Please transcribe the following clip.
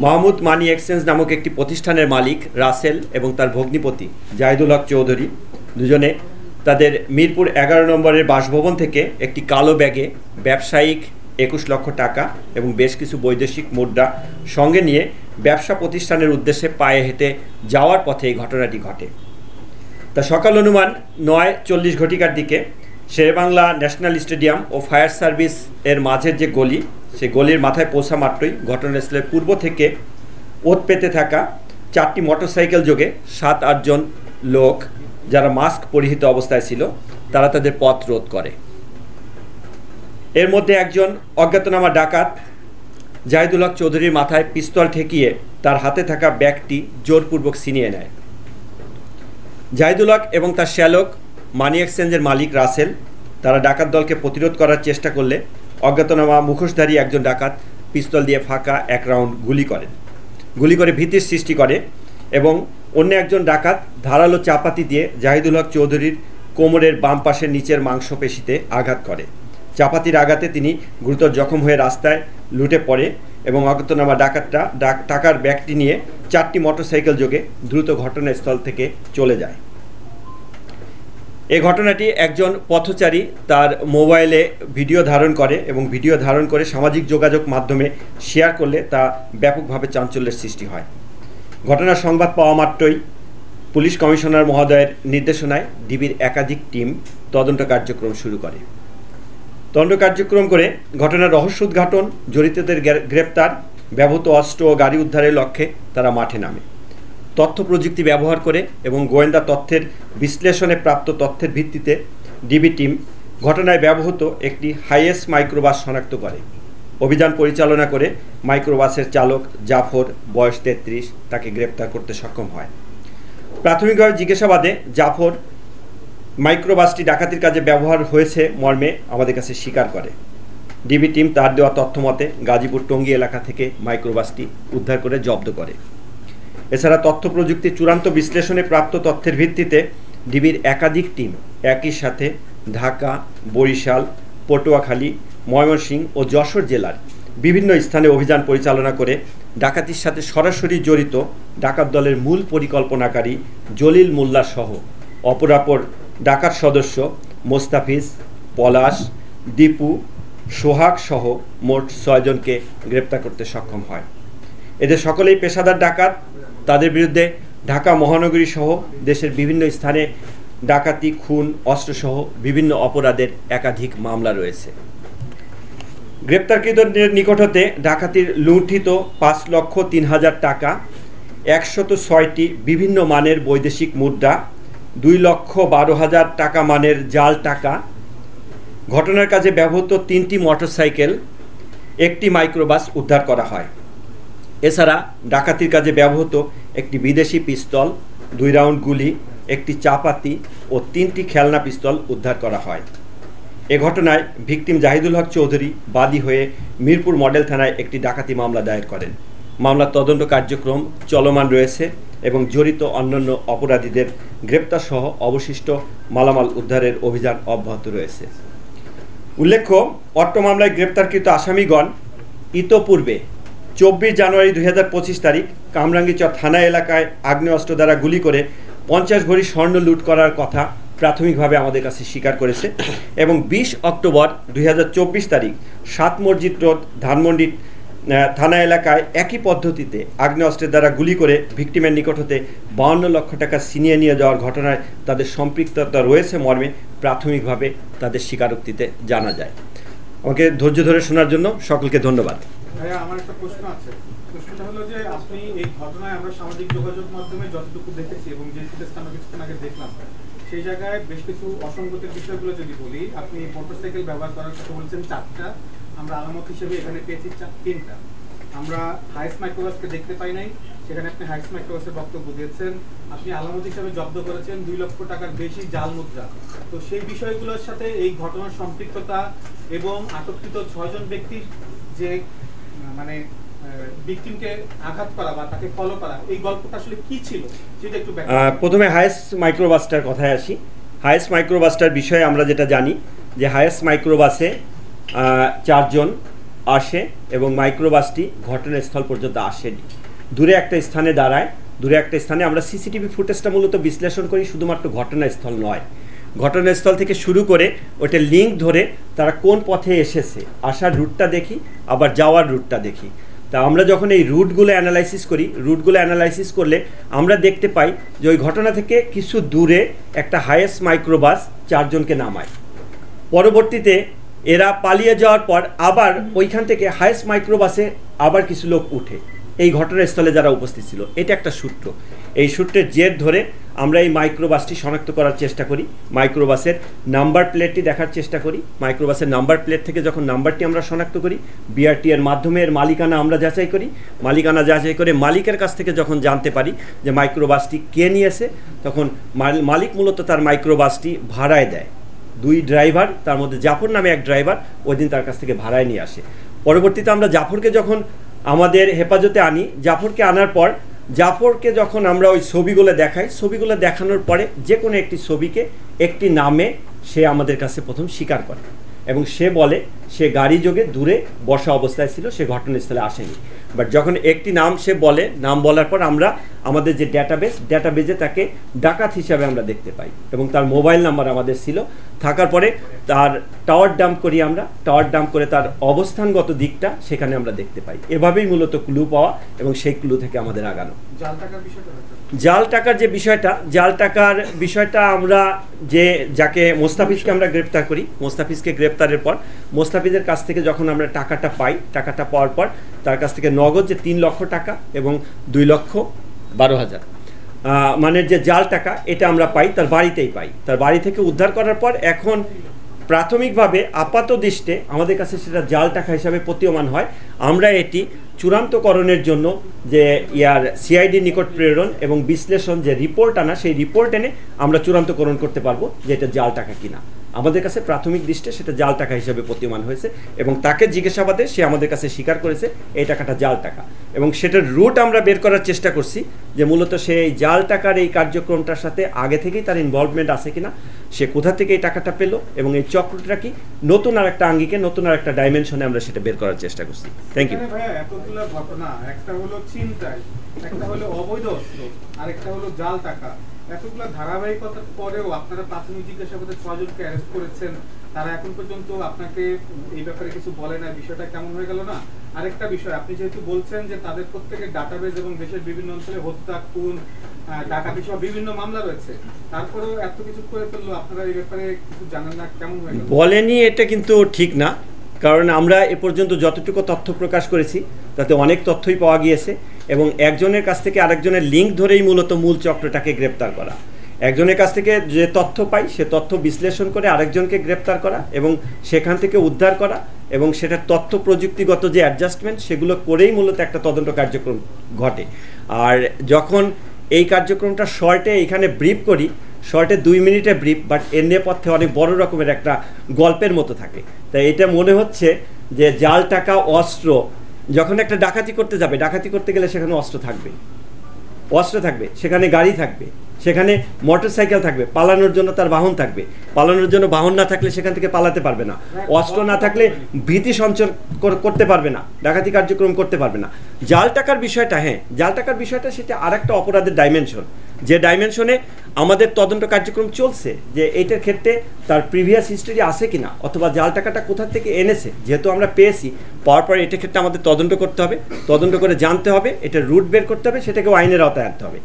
Mahmud money exchange নামক একটি প্রতিষ্ঠানের মালিক রাসেল এবং তার ভগ্নিপতি জাহিদুল হক চৌধুরী দুজনে তাদের মিরপুর 11 নম্বরের বাসভবন থেকে একটি কালো ব্যাগে ব্যবসায়িক 21 লক্ষ টাকা এবং বেশ কিছু বৈদেশিক মুদ্রা সঙ্গে নিয়ে ব্যবসা প্রতিষ্ঠানের উদ্দেশ্যে পায়ে হেঁটে যাওয়ার পথে এই ঘটনাটি ঘটে। তা সকাল অনুমান 9:40 ঘটিকার দিকে শেরেবাংলা ন্যাশনাল স্টেডিয়াম ও ফায়ার সার্ভিস এর মাঝের যে গলি, সেই গলির মাথায় পৌঁছা মাত্রই ঘটনাস্থলের পূর্ব থেকে ওত পেতে থাকা 4টি মোটরসাইকেল যোগে 7-8 জন লোক যারা মাস্ক পরিহিত অবস্থায় ছিল তারা তাদের পথ রোধ করে। এর মধ্যে একজন অজ্ঞাতনামা ডাকাত জাহিদুল হক চৌধুরীর মাথায় পিস্তল ঠেকিয়ে তার হাতে থাকা ব্যাগটি জোরপূর্বক ছিনিয়ে নেয়। জাহিদুল হক এবং তার শ্যালক মানি এক্সচেঞ্জের মালিক রাসেল তারা ডাকাত দলকে প্রতিরোধ করার চেষ্টা করলে অজ্ঞাতনামা মুখোশধারী একজন ডাকাত পিস্তল দিয়ে ফাঁকা 1 রাউন্ড গুলি করে ভীতির সৃষ্টি করে এবং অন্য একজন ডাকাত ধারালো চাপাতি দিয়ে জাহিদুল হক চৌধুরীর কোমরের বাম পাশের নিচের মাংসপেশিতে আঘাত করে। চাপাতির আঘাতে তিনি গুরুতর জখম হয়ে রাস্তায় লুটে পড়ে এবং অজ্ঞাতনামা ডাকাতটা টাকার ব্যাগটি নিয়ে 4টি মোটরসাইকেল যোগে দ্রুত ঘটনাস্থল থেকে চলে যায়। এই ঘটনাটি একজন পথচারী তার মোবাইলে ভিডিও ধারণ করে এবং ভিডিও ধারণ করে সামাজিক যোগাযোগ মাধ্যমে শেয়ার করলে তা ব্যাপকভাবে চাঞ্চল্যের সৃষ্টি হয়। ঘটনার সংবাদ পাওয়া মাত্রই পুলিশ কমিশনার মহোদয়ের নির্দেশনায় ডিবির একাধিক টিম তদন্ত কার্যক্রম শুরু করে। তদন্ত কার্যক্রম করে ঘটনার রহস্য উদ্ঘাটন, জড়িতদের গ্রেপ্তার, ব্যবহৃত অস্ত্র ও গাড়ি উদ্ধারের লক্ষ্যে তারা মাঠে নামে। তথ্য প্রযুক্তি ব্যবহার করে এবং গোয়েন্দা তথ্যের বিশ্লেষণে প্রাপ্ত তথ্যের ভিত্তিতে ডিবি টিম ঘটনায় ব্যবহৃত একটি হাইয়েস্ট মাইক্রোবাস শনাক্ত করে। অভিযান পরিচালনা করে মাইক্রোবাসের চালক জাফর, বয়স 33, তাকে গ্রেপ্তার করতে সক্ষম হয়। প্রাথমিকভাবে জিজ্ঞাসাবাদে জাফর মাইক্রোবাসটি ডাকাতির কাজে ব্যবহার হয়েছে মর্মে আমাদের কাছে স্বীকার করে। ডিবি টিম তার দেওয়া তথ্য মতে গাজীপুর টঙ্গী এলাকা থেকে মাইক্রোবাসটি উদ্ধার করে জব্দ করে। এছাড়া তথ্য প্রযুক্তির চূড়ান্ত বিশ্লেষণে প্রাপ্ত তথ্যের ভিত্তিতে ডিবির একাধিক টিম একই সাথে ঢাকা, বরিশাল, পটুয়াখালী, ময়মনসিংহ ও যশোর জেলার বিভিন্ন স্থানে অভিযান পরিচালনা করে ডাকাতির সাথে সরাসরি জড়িত ডাকাত দলের মূল পরিকল্পনাকারী জলিল মোল্লা সহ অপরাপর ডাকাত সদস্য মোস্তাফিজ, পলাশ, দীপু, সোহাগ সহ মোট 6 জনকে গ্রেপ্তার করতে সক্ষম হয়। এদের সকলেই পেশাদার ডাকাত। তাদের বিরুদ্ধে ঢাকা মহানগরী সহ দেশের বিভিন্ন স্থানে ডাকাতি, খুন, অস্ত্রসহ বিভিন্ন অপরাধের একাধিক মামলা রয়েছে। গ্রেপ্তারকৃতদের নিকট হতে ডাকাতির লুণ্ঠিত 5,03,000 টাকা, 106টি বিভিন্ন মানের বৈদেশিক মুদ্রা, 2,12,000 টাকা মানের জাল টাকা, ঘটনার কাজে ব্যবহৃত 3টি মোটরসাইকেল, 1টি মাইক্রোবাস উদ্ধার করা হয়। এছাড়া ডাকাতির কাজে ব্যবহৃত একটি বিদেশি পিস্তল, 2 রাউন্ড গুলি, একটি চাপাতি ও 3টি খেলনা পিস্তল উদ্ধার করা হয়। এ ঘটনায় ভিকটিম জাহিদুল হক চৌধুরী বাদী হয়ে মিরপুর মডেল থানায় একটি ডাকাতি মামলা দায়ের করেন। মামলার তদন্ত কার্যক্রম চলমান রয়েছে এবং জড়িত অন্যান্য অপরাধীদের গ্রেপ্তার সহ অবশিষ্ট মালামাল উদ্ধারের অভিযান অব্যাহত রয়েছে। উল্লেখ্য, অট্ট মামলায় গ্রেপ্তারকৃত আসামিগণ ইতোপূর্বে 24 জানুয়ারি 2025 তারিখ কামরাঙ্গীচর থানা এলাকায় আগ্নেয়াস্ত্র দ্বারা গুলি করে 50 ভরি স্বর্ণ লুট করার কথা প্রাথমিকভাবে আমাদের কাছে স্বীকার করেছে এবং 20 অক্টোবর 2024 তারিখ 7 মসজিদ রোড, ধানমন্ডি থানা এলাকায় একই পদ্ধতিতে আগ্নেয়াস্ত্রের দ্বারা গুলি করে ভিকটিমের নিকট হতে 52 লক্ষ টাকা ছিনিয়ে নিয়ে যাওয়ার ঘটনায় তাদের সম্পৃক্ততা রয়েছে মর্মে প্রাথমিকভাবে তাদের স্বীকারোক্তিতে জানা যায়। আমাকে ধৈর্য ধরে শোনার জন্য সকলকে ধন্যবাদ। ভাইয়া, আমার একটা প্রশ্ন আছে। প্রশ্নটা হলো যে আপনি এই ঘটনায় আমরা সামাজিক যোগাযোগ মাধ্যমে যতটুকু দেখেছি এবং যে ফুটেজটা আমরা কিছুক্ষণ আগে দেখলাম, সেই জায়গায় বেশ কিছু অসঙ্গতির বিষয়গুলো যদি বলি, আপনি মোটরসাইকেল ব্যবহার করার কথা বলছেন 4টা, আমরা আলামত হিসেবে এখানে পেয়েছি 3টা। আমরা হাইয়েস্ট মাইক্রোবাসকে দেখতে পাই নাই, সেখানে আপনি হাইয়েস্ট মাইক্রোবাসের বক্তব্য দিয়েছেন। আপনি আলামত হিসেবে জব্দ করেছেন 2 লক্ষ টাকার বেশি জাল মুদ্রা। তো সেই বিষয়গুলোর সাথে এই ঘটনার সম্পৃক্ততা এবং আটককৃত 6 জন ব্যক্তির যে মানে ভিকটিমকে আঘাত করা বা তাকে ফলো করা, এই গল্পটা আসলে কি ছিল সেটা একটু প্রথমে হাইয়েস্ট মাইক্রোবাসটার কথায় আসি। হাইয়েস্ট মাইক্রোবাসটার বিষয়ে আমরা যেটা জানি যে হাইয়েস্ট মাইক্রোবাসে 4 জন আসে এবং মাইক্রোবাসটি ঘটনাস্থল পর্যন্ত আসেনি, দূরে একটা স্থানে দাঁড়ায়। দূরে একটা স্থানে আমরা সিসিটিভি ফুটেজটা মূলত বিশ্লেষণ করি, শুধুমাত্র ঘটনাস্থল নয়, ঘটনাস্থল থেকে শুরু করে ওটা লিঙ্ক ধরে তারা কোন পথে এসেছে, আসার রুটটা দেখি, আবার যাওয়ার রুটটা দেখি। তা আমরা যখন এই রুটগুলো অ্যানালাইসিস করলে আমরা দেখতে পাই যে ওই ঘটনা থেকে কিছু দূরে একটা হাইয়েস্ট মাইক্রোবাস 4 জনকে নামায়। পরবর্তীতে এরা পালিয়ে যাওয়ার পর আবার ওইখান থেকে হাইয়েস্ট মাইক্রোবাসে আবার কিছু লোক উঠে এই ঘটনাস্থলে যারা উপস্থিত ছিল। এটা একটা সূত্র। এই সূত্রের জের ধরে আমরা এই মাইক্রোবাসটি শনাক্ত করার চেষ্টা করি, মাইক্রোবাসের নাম্বার প্লেটটি দেখার চেষ্টা করি। মাইক্রোবাসের নাম্বার প্লেট থেকে যখন নাম্বারটি আমরা শনাক্ত করি, বিআরটি এর মাধ্যমে এর মালিকানা আমরা যাচাই করি। মালিকানা যাচাই করে মালিকের কাছ থেকে যখন জানতে পারি যে মাইক্রোবাসটি কে নিয়েছে, তখন মালিক মূলত তার মাইক্রোবাসটি ভাড়ায় দেয়। 2 ড্রাইভার, তার মধ্যে জাফর নামে এক ড্রাইভার ওই দিন তার কাছ থেকে ভাড়ায় নিয়ে আসে। পরবর্তীতে আমরা জাফরকে যখন আমাদের হেফাজতে আনি, জাফরকে আনার পর জাফরকে যখন আমরা ওই ছবিগুলো দেখাই, ছবিগুলো দেখানোর পরে যে কোনো একটি ছবিকে একটি নামে সে আমাদের কাছে প্রথম স্বীকার করে এবং সে বলে সে গাড়ি যোগে দূরে বসা অবস্থায় ছিল, সে ঘটনাস্থলে আসেনি। বাট যখন একটি নাম সে বলে, নাম বলার পর আমরা আমাদের যে ডেটাবেজে তাকে ডাকাত হিসাবে আমরা দেখতে পাই এবং তার মোবাইল নাম্বার আমাদের ছিল। থাকার পরে তার টাওয়ার ডাম্প করি আমরা, টাওয়ার ডাম্প করে তার অবস্থানগত দিকটা সেখানে আমরা দেখতে পাই। এভাবেই মূলত ক্লু পাওয়া এবং সেই ক্লু থেকে আমাদের আগানো। জাল টাকার বিষয়টা আমরা যাকে মোস্তাফিজকে আমরা গ্রেপ্তার করি, মোস্তাফিজকে গ্রেপ্তারের পর মোস্তাফিজের কাছ থেকে যখন আমরা টাকাটা পাই, টাকাটা পাওয়ার পর তার কাছ থেকে নগদ যে 3 লক্ষ টাকা এবং 2,12,000 মানে যে জাল টাকা, এটা আমরা পাই তার বাড়িতেই পাই। তার বাড়ি থেকে উদ্ধার করার পর এখন প্রাথমিকভাবে আপাত দৃষ্টে আমাদের কাছে সেটা জাল টাকা হিসাবে প্রতীয়মান হয়। আমরা এটি চূড়ান্তকরণের জন্য যে সিআইডি নিকট প্রেরণ এবং বিশ্লেষণ যে রিপোর্ট আনা, সেই রিপোর্ট এনে আমরা চূড়ান্তকরণ করতে পারবো যে এটা জাল টাকা কিনা। আমাদের কাছে প্রাথমিক দৃষ্টে সেটা জাল টাকা হিসেবে প্রতীয়মান হয়েছে এবং তাকে জিজ্ঞাসাবাদে সে আমাদের কাছে স্বীকার করেছে এই টাকাটা জাল টাকা এবং সেটার রুট আমরা বের করার চেষ্টা করছি যে মূলত সে এই জাল টাকার এই কার্যক্রমটার সাথে আগে থেকেই তার ইনভলভমেন্ট আছে কিনা, সে কোথা থেকে এই টাকাটা পেলো এবং এই চক্রটা কি নতুন আর একটা আঙ্গিকে, নতুন আর একটা ডাইমেনশনে আমরা সেটা বের করার চেষ্টা করছি। Thank you. এতগুলো ঘটনা, একটা হলো ছিনতাই, একটা হলো অবৈধ অস্ত্র, আর একটা হলো জাল টাকা, এতগুলো ধারাবাহিকতার পরেও আপনারা প্রাথমিক জিজ্ঞাসাবাদে 6 জনকে অ্যারেস্ট করেছেন, তারা এখন পর্যন্ত আপনাকে এই ব্যাপারে কিছু বলে না, বিষয়টা কেমন হয়ে গেল না? আরেকটা বিষয়, আপনি যেহেতু বলছেন যে তাদের প্রত্যেকের ডাটাবেজ এবং দেশের বিভিন্ন অঞ্চলে হত্যা, খুন, ডাকাতি সহ বিভিন্ন মামলা রয়েছে, তারপরেও এত কিছু করে ফেললো, আপনারা এই ব্যাপারে কিছু জানেন না, কেমন হয়ে গেল? বলেনি, এটা কিন্তু ঠিক না, কারণ আমরা এ পর্যন্ত যতটুকু তথ্য প্রকাশ করেছি তাতে অনেক তথ্যই পাওয়া গিয়েছে এবং একজনের কাছ থেকে আরেকজনের লিঙ্ক ধরেই মূলত মূল চক্রটাকে গ্রেপ্তার করা। একজনের কাছ থেকে যে তথ্য পাই সে তথ্য বিশ্লেষণ করে আরেকজনকে গ্রেপ্তার করা এবং সেখান থেকে উদ্ধার করা এবং সেটার তথ্য প্রযুক্তিগত যে অ্যাডজাস্টমেন্ট সেগুলো করেই মূলত একটা তদন্ত কার্যক্রম ঘটে। আর যখন এই কার্যক্রমটা শর্টে এখানে ব্রিফ করি, শর্টে 2 মিনিটে ব্রিফ, বাট এর নেপথ্যে অনেক বড় রকমের একটা গল্পের মতো থাকে। তাই এটা মনে হচ্ছে যে জাল টাকা, অস্ত্র, যখন একটা ডাকাতি করতে যাবে, ডাকাতি করতে গেলে সেখানে অস্ত্র থাকবে, সেখানে গাড়ি থাকবে, সেখানে মোটরসাইকেল থাকবে, পালানোর জন্য তার বাহন থাকবে, পালানোর জন্য বাহন না থাকলে সেখান থেকে পালাতে পারবে না, অস্ত্র না থাকলে ভীতি সঞ্চার করতে পারবে না, ডাকাতি কার্যক্রম করতে পারবে না। জাল টাকার বিষয়টা, জাল টাকার বিষয়টা সেটা আরেকটা অপরাধের ডাইমেনশন, যে ডাইমেনশনে আমাদের তদন্ত কার্যক্রম চলছে যে এইটার ক্ষেত্রে তার প্রিভিয়াস হিস্ট্রি আছে কিনা, অথবা জাল টাকাটা কোথা থেকে এনেছে। যেহেতু আমরা পেয়েছি, পাওয়ার পর এটার ক্ষেত্রে আমাদের তদন্ত করতে হবে, তদন্ত করে জানতে হবে, এটা রুট বের করতে হবে, সেটাকেও আইনের আওতায় আনতে হবে।